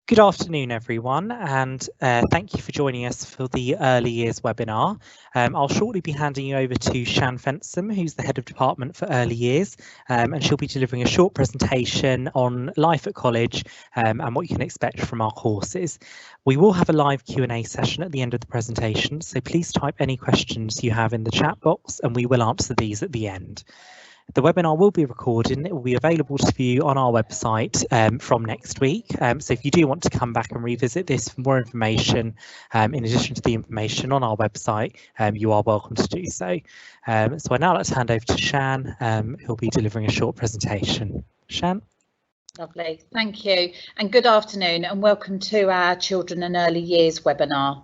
Good afternoon, everyone, and thank you for joining us for the Early Years webinar. I'll shortly be handing you over to Shan Fensom, who's the Head of Department for Early Years, and she'll be delivering a short presentation on life at college and what you can expect from our courses. We will have a live Q&A session at the end of the presentation, so please type any questions you have in the chat box and we will answer these at the end. The webinar will be recorded and it will be available to view on our website from next week. So if you do want to come back and revisit this for more information, in addition to the information on our website, you are welcome to do so. So I'd now like to hand over to Shan, who'll be delivering a short presentation. Shan? Lovely, thank you. And good afternoon and welcome to our Children and Early Years webinar.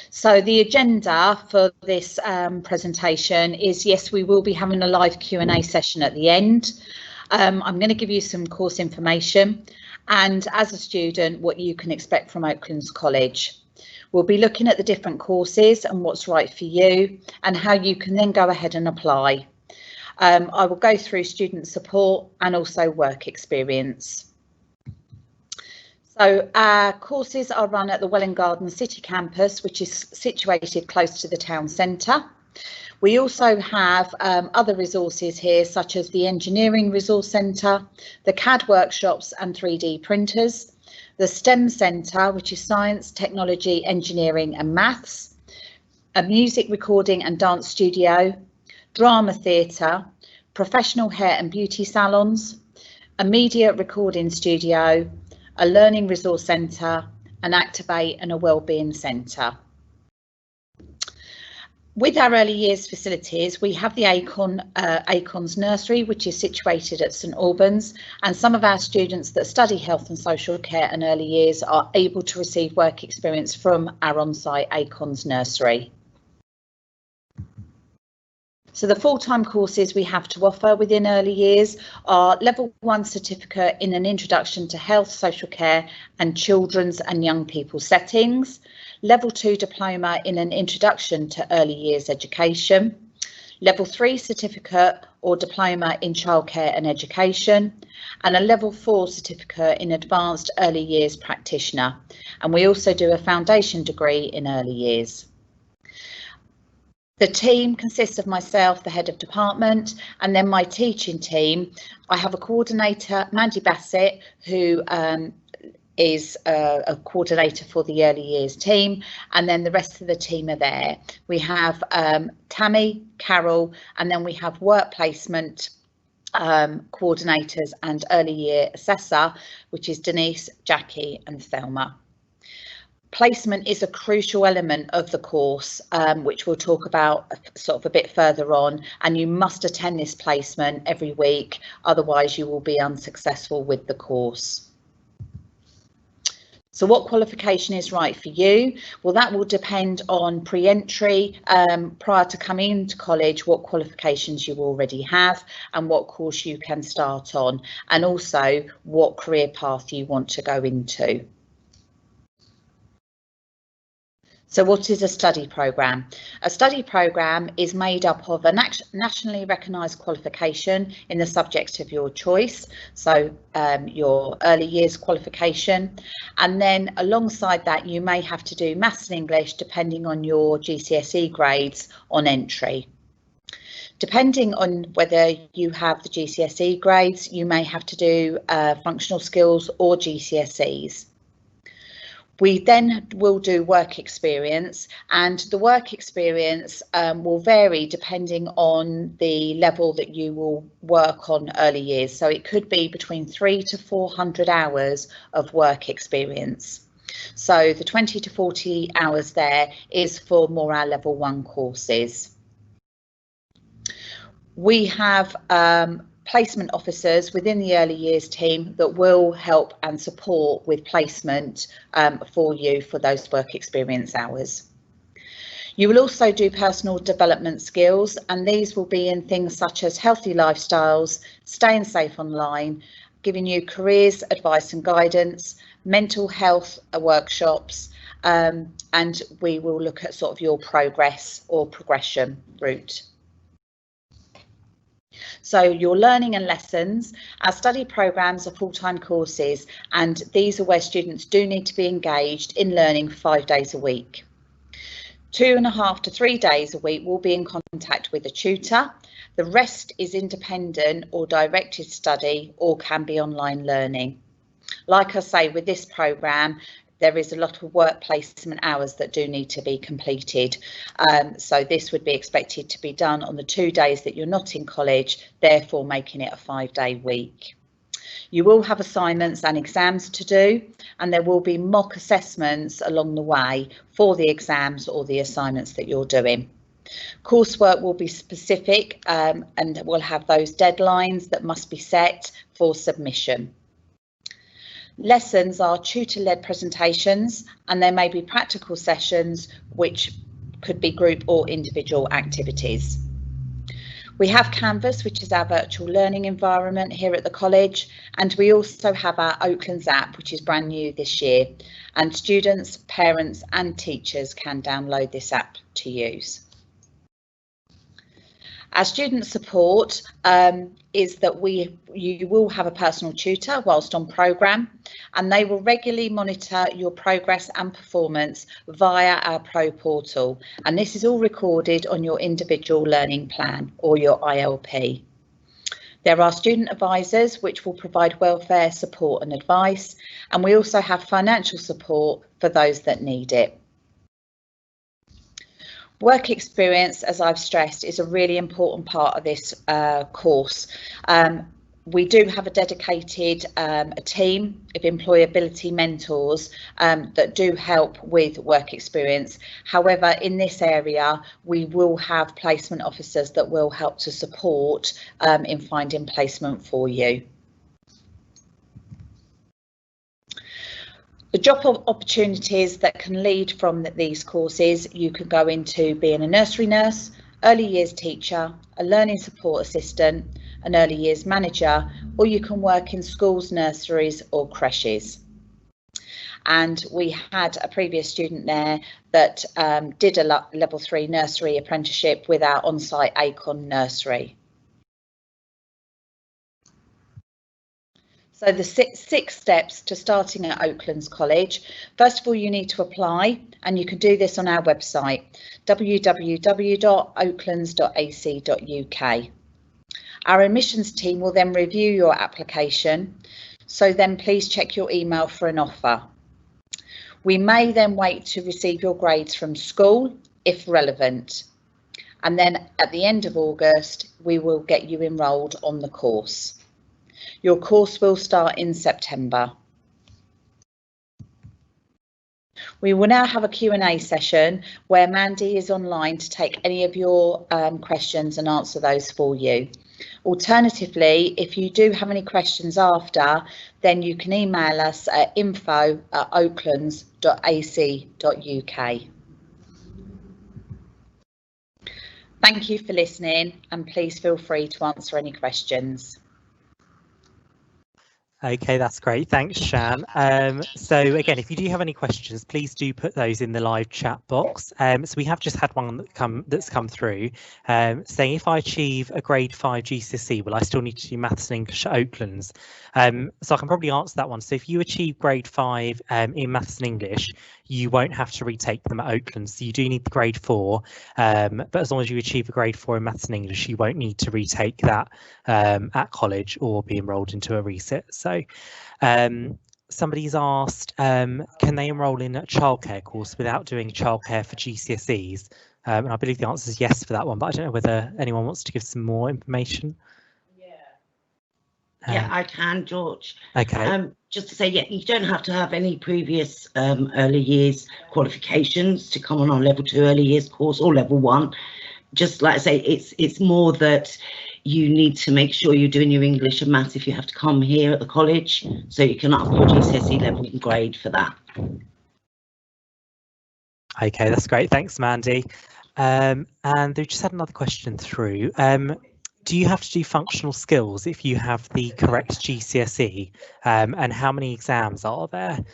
So the agenda for this presentation is, yes, we will be having a live Q&A session at the end. I'm going to give you some course information and as a student what you can expect from Oaklands College. We'll be looking at the different courses and what's right for you and how you can then go ahead and apply. I will go through student support and also work experience. So our courses are run at the Welwyn Garden City campus, which is situated close to the town centre. We also have other resources here, such as the Engineering Resource Centre, the CAD workshops and 3D printers, the STEM Centre, which is Science, Technology, Engineering and Maths, a music recording and dance studio, drama theatre, professional hair and beauty salons, a media recording studio, a learning resource centre, an Activate and a wellbeing centre. With our early years facilities, we have the Acorns Nursery, which is situated at St Albans, and some of our students that study health and social care and early years are able to receive work experience from our on-site Acorns Nursery. So the full-time courses we have to offer within early years are Level 1 certificate in an introduction to health, social care and children's and young people settings, Level 2 diploma in an introduction to early years education, Level 3 certificate or diploma in childcare and education, and a Level 4 certificate in advanced early years practitioner. And we also do a foundation degree in early years. The team consists of myself, the head of department, and then my teaching team. I have a coordinator, Mandy Bassett, who is a coordinator for the early years team, and then the rest of the team are there. We have Tammy, Carol, and then we have work placement coordinators and early year assessor, which is Denise, Jackie and Thelma. Placement is a crucial element of the course, which we'll talk about sort of a bit further on, and you must attend this placement every week, otherwise you will be unsuccessful with the course. So what qualification is right for you? Well, that will depend on pre-entry, prior to coming into college, what qualifications you already have and what course you can start on, and also what career path you want to go into. So what is a study programme? A study programme is made up of a nationally recognised qualification in the subject of your choice, so your early years qualification, and then alongside that you may have to do maths and English depending on your GCSE grades on entry. Depending on whether you have the GCSE grades, you may have to do functional skills or GCSEs. We then will do work experience, and the work experience will vary depending on the level that you will work on early years. So it could be between 300 to 400 hours of work experience. So the 20 to 40 hours there is for more our level 1 courses. We have placement officers within the early years team that will help and support with placement for you for those work experience hours. You will also do personal development skills, and these will be in things such as healthy lifestyles, staying safe online, giving you careers advice and guidance, mental health workshops, and we will look at sort of your progress or progression route. So your learning and lessons, our study programmes are full-time courses, and these are where students do need to be engaged in learning 5 days a week. 2.5 to 3 days a week will be in contact with a tutor. The rest is independent or directed study or can be online learning. Like I say, with this programme, there is a lot of work placement hours that do need to be completed. So this would be expected to be done on the 2 days that you're not in college, therefore making it a 5-day week. You will have assignments and exams to do, and there will be mock assessments along the way for the exams or the assignments that you're doing. Coursework will be specific and will have those deadlines that must be set for submission. Lessons are tutor-led presentations, and there may be practical sessions which could be group or individual activities. We have Canvas, which is our virtual learning environment here at the college, and we also have our Oaklands app, which is brand new this year, and students, parents and teachers can download this app to use. Our student support is that you will have a personal tutor whilst on programme, and they will regularly monitor your progress and performance via our Pro portal, and this is all recorded on your individual learning plan or your ILP. There are student advisors which will provide welfare support and advice, and we also have financial support for those that need it. Work experience, as I've stressed, is a really important part of this course. We do have a dedicated team of employability mentors that do help with work experience. However, in this area, we will have placement officers that will help to support in finding placement for you. The job opportunities that can lead from these courses, you can go into being a nursery nurse, early years teacher, a learning support assistant, an early years manager, or you can work in schools, nurseries or creches. And we had a previous student there that did a level 3 nursery apprenticeship with our on-site Acon nursery. So the six steps to starting at Oaklands College. First of all, you need to apply, and you can do this on our website, www.oaklands.ac.uk. Our admissions team will then review your application, so then please check your email for an offer. We may then wait to receive your grades from school, if relevant. And then at the end of August, we will get you enrolled on the course. Your course will start in September. We will now have a Q&A session where Mandy is online to take any of your questions and answer those for you. Alternatively, if you do have any questions after, then you can email us at info@oaklands.ac.uk. Thank you for listening, and please feel free to answer any questions. Okay, that's great. Thanks, Shan. So again, if you do have any questions, please do put those in the live chat box. So we have just had one that's come through saying, if I achieve a grade 5 GCSE, will I still need to do maths and English at Oaklands? So I can probably answer that one. So if you achieve grade 5 in maths and English, you won't have to retake them at Oaklands. So you do need the grade 4, but as long as you achieve a grade 4 in maths and English, you won't need to retake that at college or be enrolled into a resit. So somebody's asked, can they enrol in a childcare course without doing childcare for GCSEs? And I believe the answer is yes for that one, but I don't know whether anyone wants to give some more information. Yeah, I can, George. Okay. Just to say, yeah, you don't have to have any previous early years qualifications to come on our level 2 early years course or level 1. Just like I say, it's more that you need to make sure you're doing your English and maths if you have to come here at the college, so you can up your GCSE level and grade for that. Okay, that's great. Thanks, Mandy. And they just had another question through. do you have to do functional skills if you have the correct GCSE? And how many exams are there?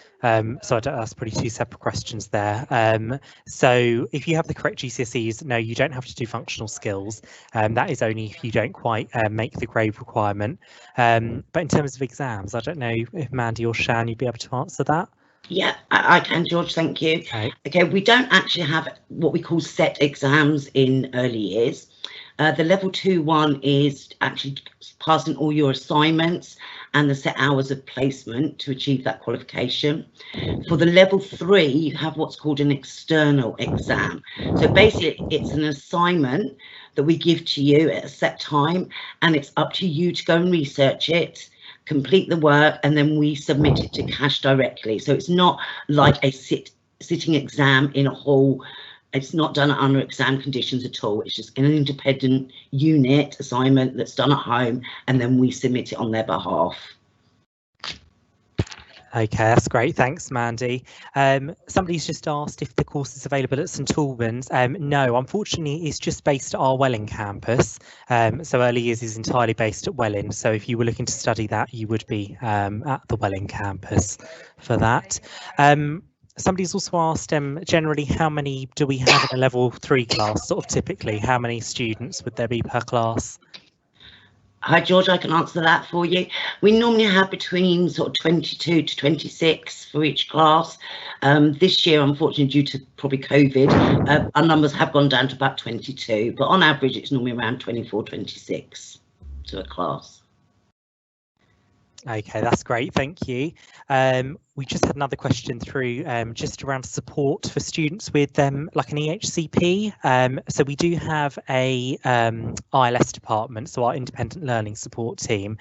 So that's probably two separate questions there. So if you have the correct GCSEs, no, you don't have to do functional skills. That is only if you don't quite make the grade requirement. But in terms of exams, I don't know if Mandy or Shan, you'd be able to answer that. Yeah, I can, George, thank you. Okay, we don't actually have what we call set exams in early years. The level 2-1 is actually passing all your assignments and the set hours of placement to achieve that qualification. For the level 3, you have what's called an external exam. So basically it's an assignment that we give to you at a set time, and it's up to you to go and research it, complete the work, and then we submit it to Cash directly. So it's not like a sitting exam in a hall. It's not done under exam conditions at all. It's just an independent unit assignment that's done at home, and then we submit it on their behalf. Okay, that's great. Thanks, Mandy. Somebody's just asked if the course is available at St Albans. No, unfortunately, it's just based at our Welling campus. So early years is entirely based at Welling. So if you were looking to study that, you would be at the Welling campus for that. Somebody's also asked, generally, how many do we have in a level 3 class? Sort of typically, how many students would there be per class? Hi, George, I can answer that for you. We normally have between sort of 22 to 26 for each class. This year, unfortunately, due to probably COVID, our numbers have gone down to about 22, but on average, it's normally around 24, 26 to a class. Okay, that's great. Thank you. We just had another question through just around support for students with like an EHCP. So we do have a ILS department, so our independent learning support team.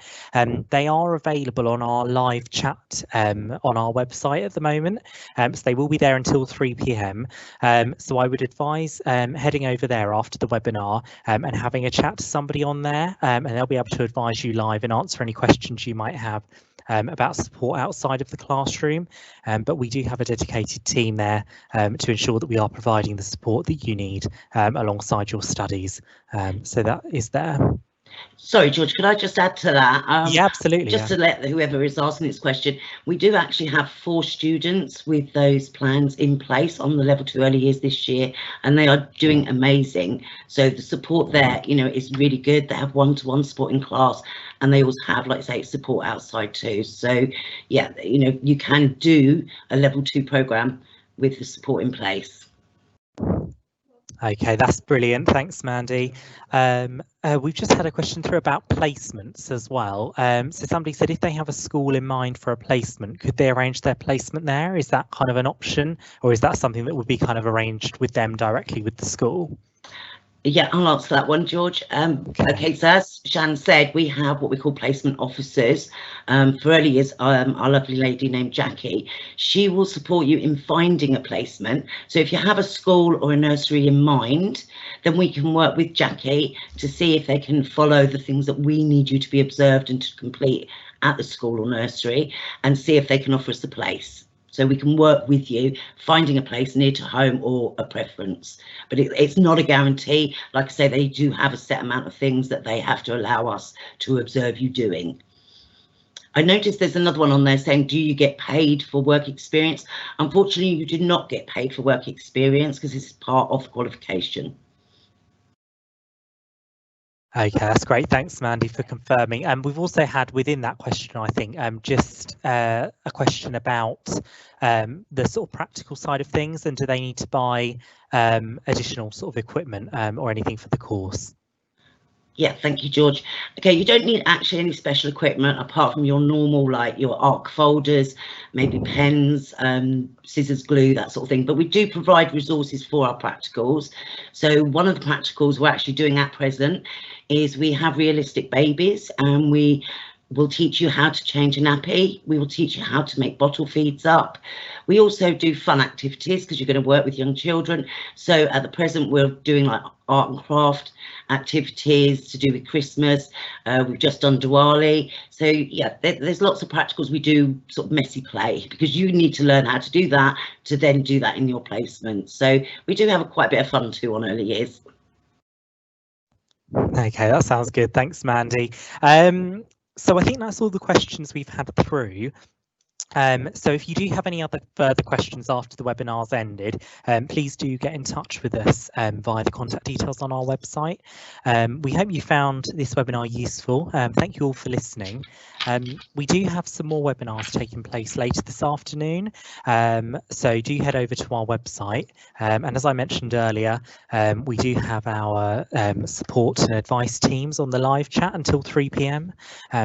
They are available on our live chat on our website at the moment. So they will be there until 3 p.m. So I would advise heading over there after the webinar and having a chat to somebody on there, and they'll be able to advise you live and answer any questions you might have about support outside of the classroom, but we do have a dedicated team there to ensure that we are providing the support that you need alongside your studies. So that is there. Sorry, George, could I just add to that? Yeah, absolutely. Just to let whoever is asking this question, we do actually have 4 students with those plans in place on the level 2 early years this year, and they are doing amazing. So the support there, you know, is really good. They have one-to-one support in class, and they also have, like I say, support outside too. So yeah, you know, you can do a level 2 program with the support in place. Okay, that's brilliant. Thanks, Mandy. We've just had a question through about placements as well. So somebody said if they have a school in mind for a placement, could they arrange their placement there? Is that kind of an option, or is that something that would be kind of arranged with them directly with the school? Yeah, I'll answer that one, George. Okay, so as Shan said, we have what we call placement officers. For early years, our lovely lady named Jackie, she will support you in finding a placement. So if you have a school or a nursery in mind, then we can work with Jackie to see if they can follow the things that we need you to be observed and to complete at the school or nursery, and see if they can offer us a place. So we can work with you finding a place near to home or a preference, but it's not a guarantee. Like I say, they do have a set amount of things that they have to allow us to observe you doing. I noticed there's another one on there saying, do you get paid for work experience? Unfortunately, you do not get paid for work experience because it's part of the qualification. Okay, that's great. Thanks, Mandy, for confirming. We've also had within that question, I think, just a question about the sort of practical side of things, and do they need to buy additional sort of equipment or anything for the course? Yeah, thank you, George. Okay, you don't need actually any special equipment apart from your normal, like your ARC folders, maybe pens, scissors, glue, that sort of thing. But we do provide resources for our practicals. So one of the practicals we're actually doing at present is we have realistic babies, and we will teach you how to change a nappy. We will teach you how to make bottle feeds up. We also do fun activities because you're going to work with young children. So at the present, we're doing like art and craft activities to do with Christmas. We've just done Diwali. So yeah, there's lots of practicals. We do sort of messy play because you need to learn how to do that to then do that in your placement. So we do have quite a bit of fun too on early years. Okay, that sounds good. Thanks, Mandy. So I think that's all the questions we've had through. So if you do have any other further questions after the webinar's ended, please do get in touch with us via the contact details on our website. We hope you found this webinar useful. Thank you all for listening. We do have some more webinars taking place later this afternoon, so do head over to our website. And as I mentioned earlier, we do have our support and advice teams on the live chat until 3 p.m.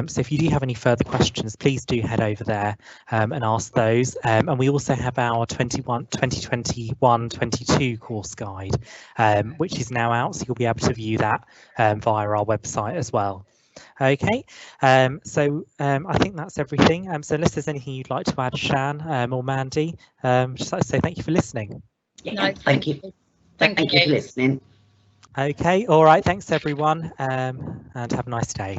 So if you do have any further questions, please do head over there and ask those. And we also have our 2021-22 course guide, which is now out, so you'll be able to view that via our website as well. Okay, so I think that's everything. So unless there's anything you'd like to add, Shan or Mandy, just like to say thank you for listening. Yeah, No, thank you. Thank you for listening. Okay, all right, thanks everyone, and have a nice day.